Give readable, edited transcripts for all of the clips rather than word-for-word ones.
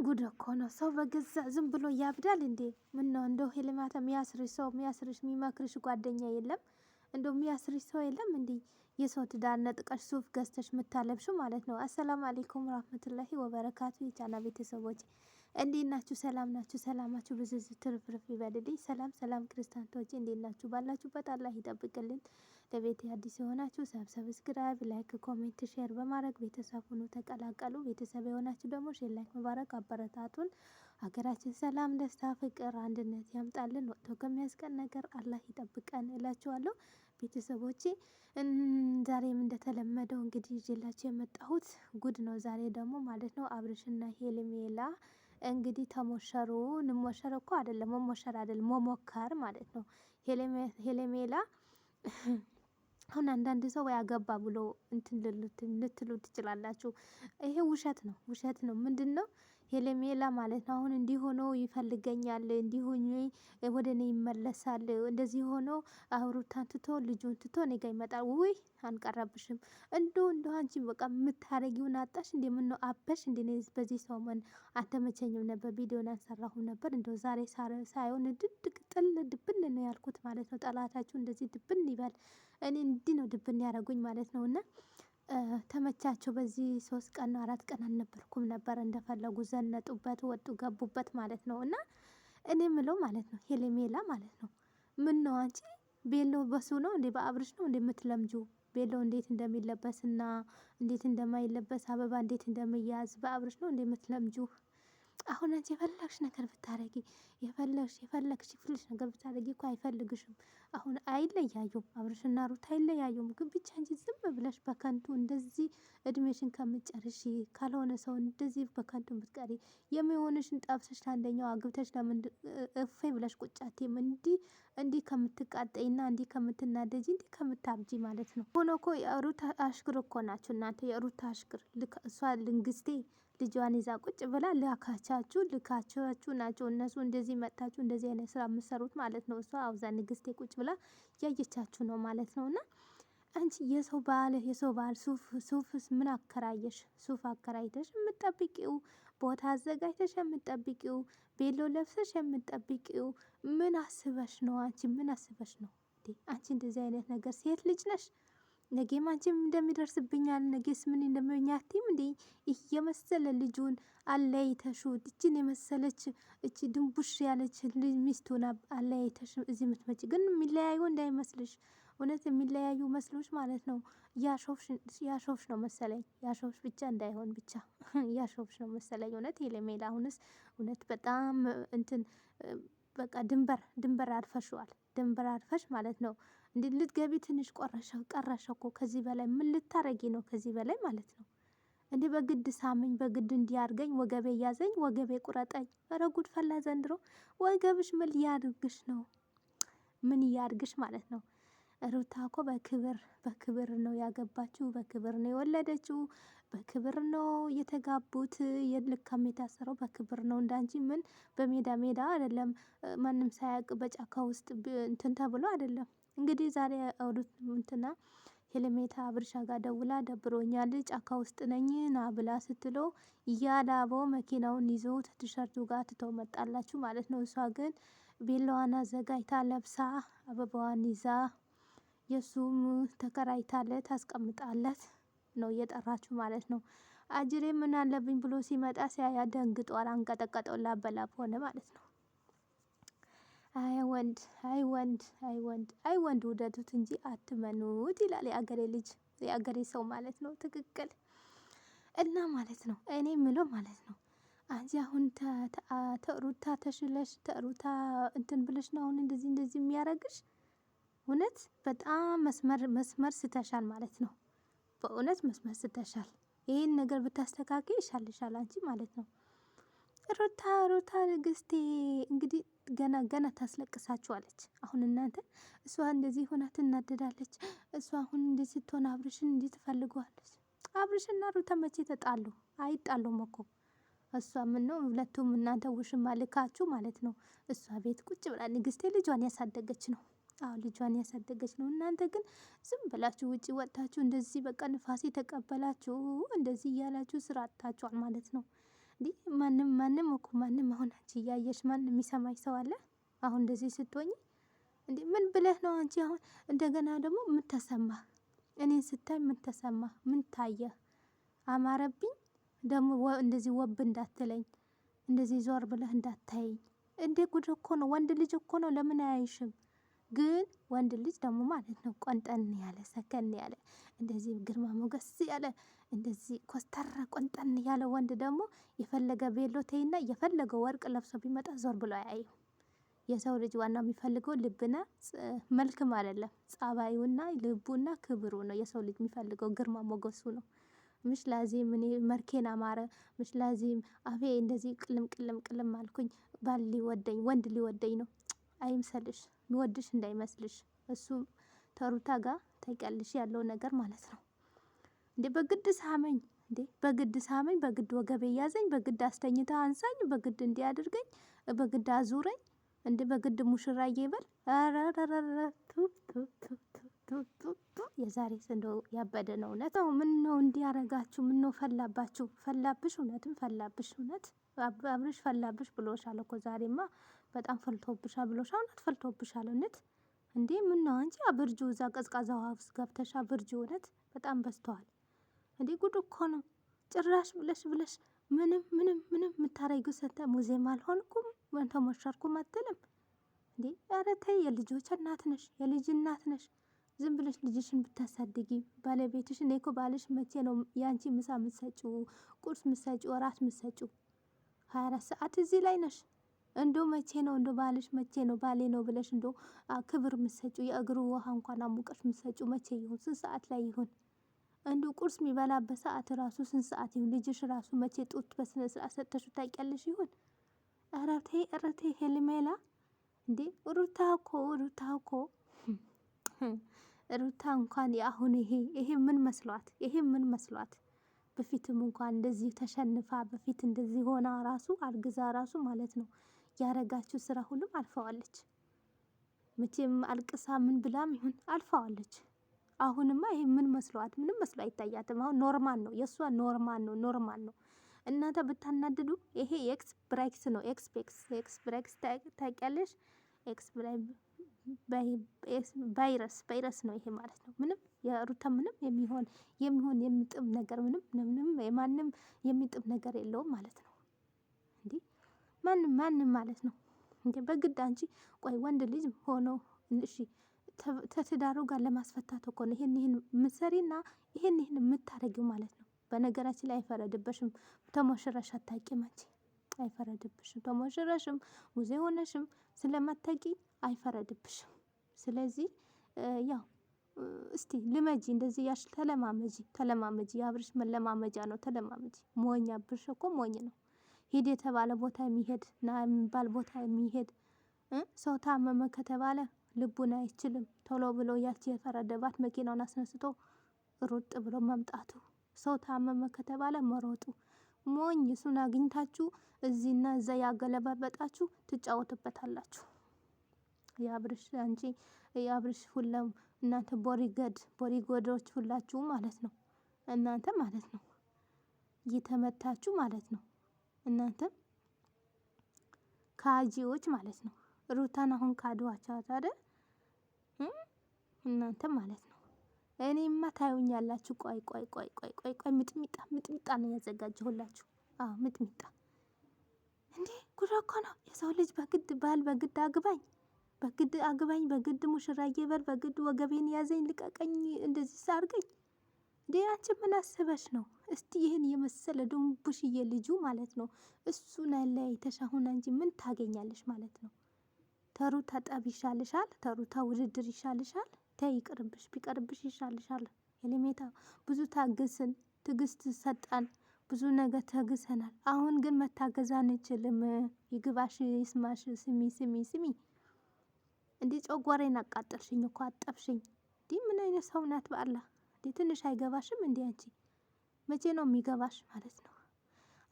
ጉድ እኮ ነው። ሰው በገዛ ዝም ብሎ ያብዳል እንዴ? ምን ነው እንደው ሄልማታ የሚያስርሽ ሰው የሚያስርሽ የሚመክርሽ ጓደኛ የለም? እንደው የሚያስርሽ ሰው የለም እንዴ? የሰው ትዳር ነጥቀሽ ሱፍ ገዝተሽ የምታለብሹ ማለት ነው። አሰላሙ አለይኩም ወራህመቱላሂ ወበረካቱ የቻና ቤተሰቦች እንዴት ናችሁ? ሰላም ናችሁ? ሰላማችሁ ብዙ ትርፍርፍ ይበልልኝ። ሰላም ሰላም ክርስቲያኖች እንዴት ናችሁ? ባላችሁበት አላህ ይጠብቅልን። ለቤት አዲስ የሆናችሁ ሰብስክራይብ፣ ላይክ፣ ኮሜንት፣ ሼር በማድረግ ቤተሰብ ሁኑ ተቀላቀሉ። ቤተሰብ የሆናችሁ ደግሞ ሼር ላይክ መባረክ አበረታቱን። ሀገራችን ሰላም፣ ደስታ፣ ፍቅር፣ አንድነት ያምጣልን። ወጥቶ ከሚያስቀን ነገር አላህ ይጠብቀን እላችኋለሁ። ቤተሰቦቼ ዛሬም እንደተለመደው እንግዲህ ይዤላችሁ የመጣሁት ጉድ ነው። ዛሬ ደግሞ ማለት ነው አብርሽና ሄርሜላ እንግዲህ ተሞሸሩ። እንሞሸር እኮ አይደለም መሞሸር አይደለም መሞከር ማለት ነው። ሄርሜላ አሁን አንዳንድ ሰው ያገባ ብሎ እንትን ልትሉ ትችላላችሁ። ይሄ ውሸት ነው፣ ውሸት ነው። ምንድን ነው ሄርሜላ ማለት ነው አሁን እንዲህ ሆኖ ይፈልገኛል፣ እንዲህ ሆኜ ወደ እኔ ይመለሳል፣ እንደዚህ ሆኖ ሩታን ትቶ ልጁን ትቶ እኔ ጋር ይመጣል። ውይ አንቀረብሽም። እንዶ አንቺ በቃ የምታረጊውን አጣሽ እንዴ? ምን ነው አበሽ እንዴ? በዚህ ሰው አልተመቸኝም ነበር፣ ቪዲዮን አልሰራሁም ነበር። እንደው ዛሬ ሳይሆን ድድቅ ጥል ድብን ነው ያልኩት ማለት ነው። ጠላታችሁ እንደዚህ ድብን ይበል። እኔ እንዲህ ነው ድብን ያደረጉኝ ማለት ነው። እና ተመቻቸው። በዚህ 3 ቀን ነው 4 ቀን አልነበርኩም ነበር። እንደፈለጉ ዘነጡበት፣ ወጡ ገቡበት ማለት ነው። እና እኔ ምለው ማለት ነው ሄርሜላ ማለት ነው ምን ነው አንቺ ቤሎ በሱ ነው እንዴ በአብርሽ ነው እንዴ የምትለምጁ? ቤሎ እንዴት እንደሚለበስና እንዴት እንደማይለበስ አበባ እንዴት እንደሚያዝ በአብርሽ ነው እንዴ የምትለምጁ? አሁን አንቺ የፈለግሽ ነገር ብታረጊ የፈለግሽ ነገር ብታረጊ እኮ አይፈልግሽም። አሁን አይለያዩም፣ አብርሽና ሩት አይለያዩም። ግን ብቻ እንጂ ዝም ብለሽ በከንቱ እንደዚህ እድሜሽን ከምትጨርሺ ካልሆነ ሰው እንደዚህ በከንቱ ብትቀሪ የሚሆንሽን ጠብሰሽ ለአንደኛው አግብተሽ ለምን እፌ ብለሽ ቁጫቴም እንዲህ ከምትቃጠይና እንዲህ ከምትናደጂ እንዲህ ከምታብጂ ማለት ነው። ሆኖ እኮ የሩት አሽክር እኮ ናቸው እናንተ። የሩት አሽክር እሷ ልንግስቴ ልጇን ይዛ ቁጭ ብላ ልካቻችሁ ናቸው እነሱ። እንደዚህ መጥታችሁ እንደዚህ አይነት ስራ የምትሰሩት ማለት ነው። እሷ አውዛ ንግስቴ ቁጭ ብላ ያየቻችሁ ነው ማለት ነው። እና አንቺ የሰው ባል ሱፍስ ምን አከራየሽ? ሱፍ አከራይተሽ የምትጠብቂው ቦታ አዘጋጅተሽ የምትጠብቂው ቤሎ ለብሰሽ የምትጠብቂው ምን አስበሽ ነው? አንቺ ምን አስበሽ ነው? አንቺ እንደዚህ አይነት ነገር ሴት ልጅ ነሽ። ነገም አንቺም እንደሚደርስብኛል ነገስ ምን እንደሚሆኛትም እንዴ እየመሰለ ልጁን አለይተሹ እችን የመሰለች እቺ ድንቡሽ ያለች ሚስቱን አለይተሽ እዚህ የምትመጪ ግን የሚለያዩ እንዳይመስልሽ። እውነት የሚለያዩ መስሎች ማለት ነው። ያሾፍሽ ነው መሰለኝ። ያሾፍሽ ብቻ እንዳይሆን ብቻ ያሾፍሽ ነው መሰለኝ። እውነት ሄርሜላ አሁንስ እውነት በጣም እንትን በቃ ድንበር አልፈሽዋል። ድንበር አልፈሽ ማለት ነው። እንዴ ልትገቢ ትንሽ ቀረሽ እኮ። ከዚህ በላይ ምን ልታረጊ ነው? ከዚህ በላይ ማለት ነው። እንዴ በግድ ሳመኝ፣ በግድ እንዲያርገኝ፣ ወገቤ ያዘኝ፣ ወገቤ ቁረጠኝ። ኧረ ጉድ ፈላ ዘንድሮ። ወገብሽ ምን ሊያድርግሽ ነው? ምን እያድርግሽ ማለት ነው? ሩታ እኮ በክብር ነው ያገባችው፣ በክብር ነው የወለደችው፣ በክብር ነው የተጋቡት። የልካም የታሰረው በክብር ነው። እንዳንቺ ምን በሜዳ አይደለም። ማንም ሳያውቅ በጫካ ውስጥ እንትን ተብሎ አይደለም። እንግዲህ ዛሬ እንትና ሄርሜላ አብርሻ ጋር ደውላ ደብሮኛል ጫካ ውስጥ ነኝ ና ብላ ስትለው እያዳበው መኪናውን ይዞ ቲሸርቱ ጋር ትቶ መጣላችሁ ማለት ነው። እሷ ግን ቤላዋን አዘጋጅታ ለብሳ አበባዋን ይዛ የሱም ተከራይታለት አስቀምጣለት ነው እየጠራችሁ ማለት ነው። አጅሬ ምን አለብኝ ብሎ ሲመጣ ሲያያ ደንግጧል። አንቀጠቀጠው፣ ላበላብ ሆነ ማለት ነው። አይ ወንድ ውደዱት እንጂ አትመኑት ይላል የአገሬ ልጅ፣ የአገሬ ሰው ማለት ነው። ትክክል እና ማለት ነው። እኔ ምለው ማለት ነው አንቺ አሁን ተሩታ ተሽለሽ ተሩታ እንትን ብለሽ ነው አሁን እንደዚህ የሚያረግሽ። እውነት በጣም መስመር ስተሻል ማለት ነው። በእውነት መስመር ስተሻል። ይህን ነገር ብታስተካክል ይሻልሻል አንቺ ማለት ነው። ሩታ ንግስቴ እንግዲህ ገና ታስለቅሳችኋለች። አሁን እናንተ እሷ እንደዚህ ሆና ትናደዳለች። እሷ አሁን እንደዚህ ስትሆን አብርሽን እንዲህ ትፈልገዋለች። አብርሽና ሩታ መቼ ተጣሉ? አይጣሉም እኮ። እሷ ምን ነው ሁለቱም እናንተ ውሽማ ልካችሁ ማለት ነው። እሷ ቤት ቁጭ ብላ ንግስቴ ልጇን ያሳደገች ነው። አዎ ልጇን ያሳደገች ነው። እናንተ ግን ዝም ብላችሁ ውጪ ወጥታችሁ እንደዚህ በቃ ንፋስ የተቀበላችሁ እንደዚህ እያላችሁ ስራ አጥታችኋል ማለት ነው። እንዲህ ማንም እኮ ማንም አሁን አንቺ እያየሽ ማንም የሚሰማኝ ሰው አለ? አሁን እንደዚህ ስትሆኝ እንዴ ምን ብለህ ነው አንቺ አሁን እንደገና ደግሞ ምን ተሰማህ? እኔን ስታይ ምን ተሰማህ? ምን ታየህ? አማረብኝ ደግሞ እንደዚህ ወብ እንዳትለኝ፣ እንደዚህ ዞር ብለህ እንዳታየኝ። እንዴ ጉድ እኮ ነው። ወንድ ልጅ እኮ ነው። ለምን አያይሽም? ግን ወንድ ልጅ ደግሞ ማለት ነው ቆንጠን ያለ ሰከን ያለ እንደዚህ ግርማ ሞገስ ያለ እንደዚህ ኮስተር ቆንጠን ያለ ወንድ ደግሞ የፈለገ ቤሎ ተይና የፈለገ ወርቅ ለብሶ ቢመጣ ዞር ብሎ አያይም። የሰው ልጅ ዋናው የሚፈልገው ልብና መልክም አይደለም፣ ጸባዩና ልቡና ክብሩ ነው የሰው ልጅ የሚፈልገው፣ ግርማ ሞገሱ ነው። ምሽ ላዚም እኔ መርኬን አማረ፣ ምሽ ላዚም አፌ እንደዚህ ቅልም አልኩኝ ባል ሊወደኝ ወንድ ሊወደኝ ነው አይምሰልሽ። የሚወድሽ እንዳይመስልሽ። እሱ ተሩታ ጋር ታውቂያለሽ ያለው ነገር ማለት ነው። እንዴ በግድ ሳመኝ፣ እንዴ በግድ ሳመኝ፣ በግድ ወገቤ ያዘኝ፣ በግድ አስተኝታ አንሳኝ፣ በግድ እንዲያድርገኝ፣ በግድ አዙረኝ፣ እንዴ በግድ ሙሽራዬ በል። አረረረረ የዛሬ እንደው ያበደ ነው እውነት። ምን ነው እንዲያረጋችሁ? ምን ነው ፈላባችሁ? ፈላብሽ፣ እውነትም ፈላብሽ። እውነት አብርሽ ፈላብሽ ብሎሻል እኮ ዛሬማ በጣም ፈልቶብሻል ብሎሻል። እውነት ፈልቶብሻል እውነት። እንዴ ምን ነው አንቺ አብርጁ፣ እዛ ቀዝቃዛ ውሃ ውስጥ ገብተሽ አብርጁ። እውነት በጣም በዝተዋል። እንዴ ጉድ እኮ ነው። ጭራሽ ብለሽ ምንም የምታረጊው ሰተ ሙዚየም አልሆንኩም ተሞሸርኩም አትልም እንዴ? ኧረ ተይ፣ የልጆች እናት ነሽ፣ የልጅ እናት ነሽ። ዝም ብለሽ ልጅሽን ብታሳድጊ ባለቤትሽ። እኔ እኮ ባልሽ መቼ ነው የአንቺ ምሳ ምሰጪው፣ ቁርስ ምሰጪው፣ እራት ምሰጪው? 24 ሰዓት እዚህ ላይ ነሽ። እንዶ መቼ ነው እንዶ ባልሽ መቼ ነው ባሌ ነው ብለሽ እንዶ ክብር ምሰጪው? የእግሩ ውሃ እንኳን አሙቀሽ ምሰጪው መቼ ይሁን? ስንት ሰዓት ላይ ይሁን? እንዶ ቁርስ የሚበላበት ሰዓት ራሱ ስንት ሰዓት ይሁን? ልጅሽ ራሱ መቼ ጡት በስነ ስርዓት ሰጥተሽ ታውቂያለሽ ይሁን? ኧረ ተይ ሄልሜላ። እንዴ ሩታ እኮ ሩታ እንኳን የአሁን ይሄ ምን መስሏት? ይሄ ምን መስሏት? በፊትም እንኳን እንደዚህ ተሸንፋ በፊት እንደዚህ ሆና ራሱ አርግዛ ራሱ ማለት ነው ያረጋችው ስራ ሁሉም አልፈዋለች። መቼም አልቅሳ ምን ብላም ይሁን አልፈዋለች። አሁንማ ይሄ ምን መስሏት? ምንም መስሎ አይታያትም። አሁን ኖርማል ነው የእሷ ኖርማል ነው። እናንተ ብታናድዱ ይሄ ኤክስ ብሬክስ ነው። ኤክስ ብሬክስ ታውቂያለሽ? ኤክስ ቫይረስ ነው ይሄ ማለት ነው። ምንም የሩታ ምንም የሚሆን የሚጥም ነገር ምንም የማንም የሚጥም ነገር የለውም ማለት ነው። እንዴ ማንም ማለት ነው እንዴ በግድ አንቺ ቆይ ወንድ ልጅ ሆኖ እሺ ተትዳሩ ጋር ለማስፈታት እኮ ነው ይሄን ምትሰሪና ይሄን የምታረጊው ማለት ነው። በነገራችን ላይ አይፈረድብሽም። ተሞሽረሽ አታውቂም አንቺ፣ አይፈረድብሽም። ተሞሽረሽም ሙዜ ሆነሽም ስለማታውቂ አይፈረድብሽም። ስለዚህ ያው እስቲ ልመጂ፣ እንደዚህ ያሽ ተለማመጂ። የአብርሽ መለማመጃ ነው። ተለማመጂ። ሞኝ አብርሽ እኮ ሞኝ ነው። ሂድ የተባለ ቦታ የሚሄድ ና የሚባል ቦታ የሚሄድ ሰው ታመመ ከተባለ ልቡን አይችልም። ቶሎ ብሎ ያቺ የፈረደባት መኪናውን አስነስቶ ሩጥ ብሎ መምጣቱ፣ ሰው ታመመ ከተባለ መሮጡ። ሞኝ እሱን አግኝታችሁ እዚህና እዛ ያገለባበጣችሁ ትጫወቱበታላችሁ። የአብርሽ ሁላም እናንተ ቦሪጎዶች ሁላችሁ ማለት ነው። እናንተ ማለት ነው እየተመታችሁ ማለት ነው። እናንተ ካጂዎች ማለት ነው። ሩታን አሁን ካድዋቻት አይደል? እናንተ ማለት ነው። እኔማ ታዩኛላችሁ። ቆይ ሚጥሚጣ ነው ያዘጋጀሁላችሁ። ሚጥሚጣ። እንዴ ጉድ እኮ ነው። የሰው ልጅ በግድ አግባኝ፣ በግድ ሙሽራዬ በል፣ በግድ ወገቤን ያዘኝ፣ ልቀቀኝ፣ እንደዚህ ሳርገኝ። እንዴ አንቺ ምን አስበሽ ነው? እስቲ ይህን የመሰለ ድንቡሽዬ ልጁ ማለት ነው እሱን አለያይተሽ አሁን አንቺ ምን ታገኛለሽ ማለት ነው? ተሩታ ጠብ ይሻልሻል? ተሩታ ውድድር ይሻልሻል? ተይ ይቅርብሽ፣ ቢቀርብሽ ይሻልሻል። የለሜታ ብዙ ትዕግስት ሰጣን፣ ብዙ ነገር ተግሰናል። አሁን ግን መታገዝ አንችልም። ይግባሽ ይስማሽ። ስሚ እንዴ ጨጓራዬን አቃጠልሽኝ እኮ አጠብሽኝ። እንዴ ምን አይነት ሰው ናት በአላህ? እንዴ ትንሽ አይገባሽም እንዴ አንቺ? መቼ ነው የሚገባሽ ማለት ነው?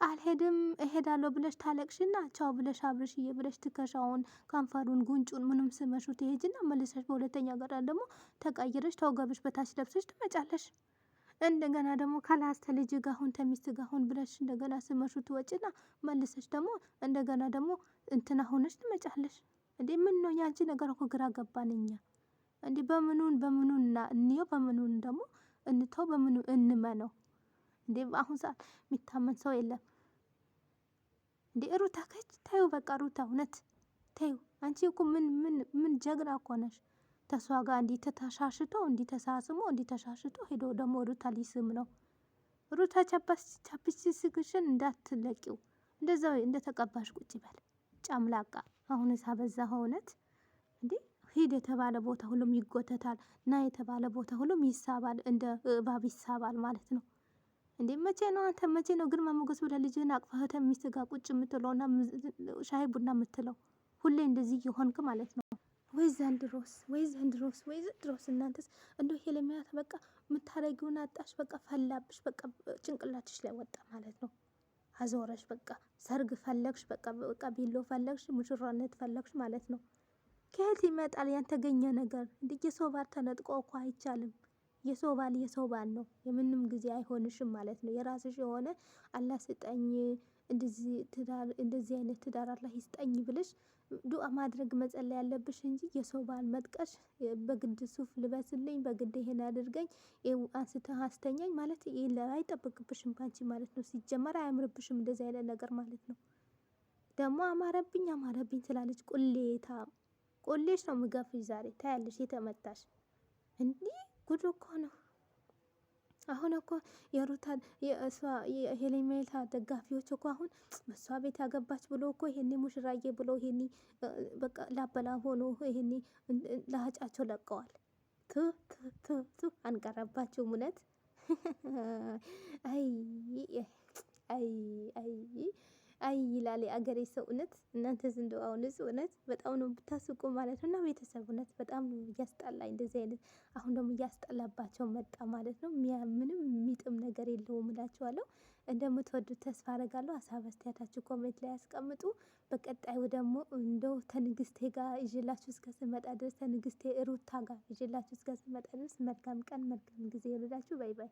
አልሄድም እሄዳለሁ ብለሽ ታለቅሽና ቻው ብለሽ አብርሽዬ ብለሽ ትከሻውን፣ ከንፈሩን፣ ጉንጩን ምንም ስመሹ ትሄጅና መልሰሽ በሁለተኛ ገራ ደግሞ ተቀይረሽ ተወገብሽ በታች ለብሰሽ ትመጫለሽ። እንደገና ደግሞ ካላስተ ልጅ ጋር አሁን ተሚስት ጋር አሁን ብለሽ እንደገና ስመሹ ትወጪና መልሰሽ ደግሞ እንደገና ደግሞ እንትና ሆነሽ ትመጫለሽ እንዴ? ምን ነው ያንቺ ነገር እኮ ግራ ገባን እኛ እንዴ። በምኑን እና እንየው በምኑን ደግሞ እንተው በምኑ እንመነው እንዴ? አሁን ሰዓት የሚታመን ሰው የለም እንዴ። ሩታ ከች ታዩ በቃ ሩታ እውነት ታዩ። አንቺ እኮ ምን ጀግና እኮ ነሽ። ተሷ ጋር እንዲህ ተሻሽቶ እንዲህ ተሳስሞ እንዲህ ተሻሽቶ ሄዶ ደግሞ ሩታ ሊስም ነው። ሩታ ቻፕስቲክሽን እንዳትለቂው እንደዛው እንደተቀባሽ ቁጭ በል ጨምላቃ። አሁን ሳበዛ እውነት እንዴ። ሂድ የተባለ ቦታ ሁሉም ይጎተታል፣ ና የተባለ ቦታ ሁሉም ይሳባል፣ እንደ እባብ ይሳባል ማለት ነው እንዴ። መቼ ነው አንተ መቼ ነው ግርማ ሞገስ ብለህ ልጅህን አቅፈህ ሚስት ጋር ቁጭ የምትለውና ሻይ ቡና የምትለው? ሁሌ እንደዚህ እየሆንክ ማለት ነው። ወይ ዘንድሮስ ወይ ዘንድሮስ ወይ ዘንድሮስ። እናንተስ እንደው ሄለሚያት በቃ የምታረጊውን አጣሽ። በቃ ፈላብሽ። በቃ ጭንቅላትሽ ላይ ወጣ ማለት ነው። አዞረሽ በቃ ሰርግ ፈለግሽ። በቃ ቢሎ ፈለግሽ፣ ሙሽራነት ፈለግሽ ማለት ነው። ከየት ይመጣል ያልተገኘ ነገር? እንደ የሰው ባል ተነጥቆ እኮ አይቻልም። የሰው ባል ነው። የምንም ጊዜ አይሆንሽም ማለት ነው። የራስሽ የሆነ አላህ ስጠኝ እንደዚህ አይነት ትዳር አላህ ይስጠኝ ብለሽ ዱአ ማድረግ መጸለይ ያለብሽ እንጂ የሰው ባል መጥቀሽ በግድ ሱፍ ልበስልኝ በግድ ይሄን አድርገኝ አንስተህ አስተኛኝ ማለት አይጠብቅብሽም ባንቺ ማለት ነው። ሲጀመር አያምርብሽም እንደዚህ አይነት ነገር ማለት ነው። ደግሞ አማረብኝ ትላለች። ቆሌሽ ነው ምገፍሽ ዛሬ ታያለሽ። የተመታሽ እንዲህ ጉድ እኮ ነው። አሁን እኮ የሩታ የሄሌሜታ ደጋፊዎች እኮ አሁን በሷ ቤት ያገባች ብሎ እኮ ይሄኔ ሙሽራዬ ብሎ ይሄኔ በቃ ላበላ ሆኖ ይሄኔ ለሀጫቸው ለቀዋል። ቱ አንቀረባችሁም እውነት። አይ አይ አይ አይ ይላል የአገሬ ሰው እውነት። እናንተ ዝንዶ አሁንስ እውነት በጣም ነው ብታስቁ ማለት ነው። እና ቤተሰብ እውነት በጣም ነው እያስጠላኝ እንደዚህ አይነት አሁን ደግሞ እያስጠላባቸው መጣ ማለት ነው። ምንም የሚጥም ነገር የለውም እላችኋለሁ። እንደምትወዱት ተስፋ አደርጋለሁ። ሀሳብ አስተያየታችሁ ኮሜንት ላይ ያስቀምጡ። በቀጣዩ ደግሞ እንደው ተንግስቴ ጋር ይዤላችሁ እስከ ስመጣ ድረስ ተንግስቴ ሩታ ጋር ይዤላችሁ እስከ ስመጣ ድረስ መልካም ቀን መልካም ጊዜ ይሁንላችሁ። ባይ ባይ።